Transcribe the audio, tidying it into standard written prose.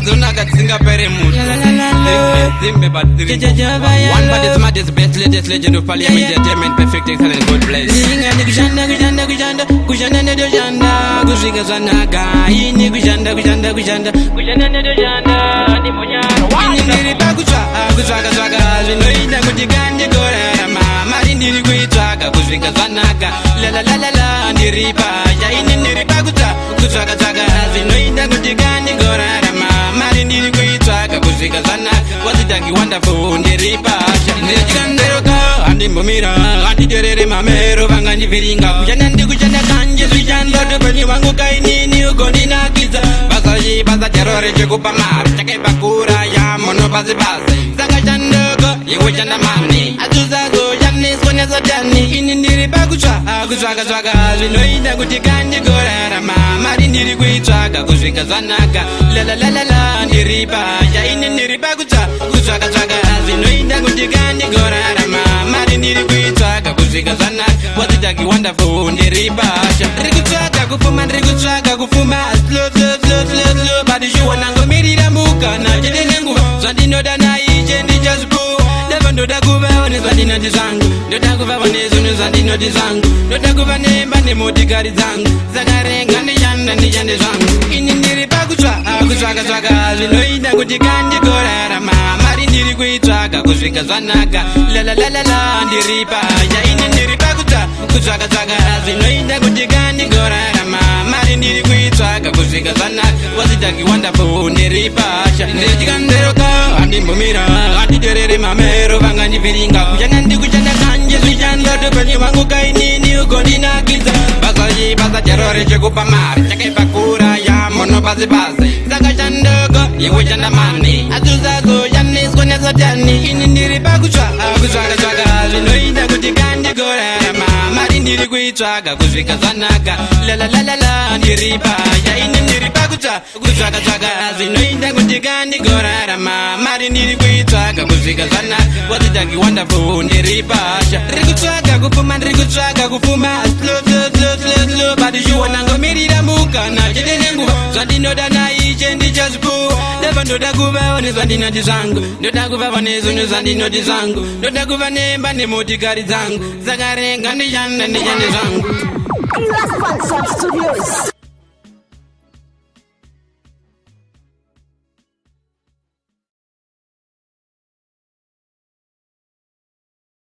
zona katsinga pere mutu. Zimbe but one but is mad is best latest legend of parliament entertainment perfect excellent good place. Kujanda nedo janda kuziga zanaga ini kujanda nedo janda ni monyaro wani ndiri bakutsvaga zvinoita kuti gande gorarama mari ndiri kuitsvaga kuzvika zvanaka la ndiri pasha ini ndiri bakutsvaga zvinoita kuti gande gorarama mari ndiri kuitsvaga kuzvika zvanaka wazidagi wonderful ndiri pasha ndichikanderoka handimbomira handiterere mamero vangandiviringa kushanda ndikushanda kanje zvishanda topeni wangu kainini ugondinakidza basa terore chekupa mari chakaipakura yamono basi saka chandoko iwe chanda mani atuzazo chaniswa nezotani ini ndiri pakutsvaga zvinoita kuti kandigorarama mari ndiri kuitsvaga kuzvika zvanaka la ndiri pasha ini ndiri pakutsvaga zvinoita kuti kandigorarama mari ndiri kuitsvaga kuzvika zvanaka wazidagi wonderful ndiri pasha ndiri kutsvaga kufuma slow badi shuwa ngomirira mukana chete nenguva zvandinoda naiche ndichazvipuwa ndava ndoda kuvawo nezvandinoti zvangu ndoda kuvawo nezvinhu zvandinoti zvangu ndoda kuva nemba nemotikari dzangu zakarenga ndishande zvangu ini ndiri pakutsvaga zvinoita kuti kandigorarama mari ndiri kuitsvaga kuzvika zvanaka la ndiri pasha ini ndiri pakutsvaga zvinoita kuti kandigorarama mari ndiri kuitsvaga kuzvika zvanaka wazidagi wonderful ndiri pasha ndichikanderoka handimbomira handiterere mamero vangandiviringa kushanda ndikushanda kanje zvishanda topeni wangu kainini ugondinakidza basa terore chekupa mari chakaipakura yamono basi saka chandoko iwe chanda mani atuzazo chaniswa nezotani ini ndiri pakutsvaga zvinoita kuti kandigorarama mari ndiri kuitsvaga kuzvika zvanaka la ndiri pasha ini ndiri pakutsvaga zvinoita kuti kandigorarama mari ndiri kuitsvaga kuzvika zvanaka wazidagi wonderful ndiri pasha ndiri kutsvaga kufuma slow badi shuwa ngomirira mukana chete nenguva zvandinoda naiche ndichazvipuwa ndava ndoda kuvawo nezvandinoti zvangu ndoda kuvawo nezvinhu zvandinoti zvangu ndoda kuva nemba nemotikari dzangu zakarenga ndishande zvangu.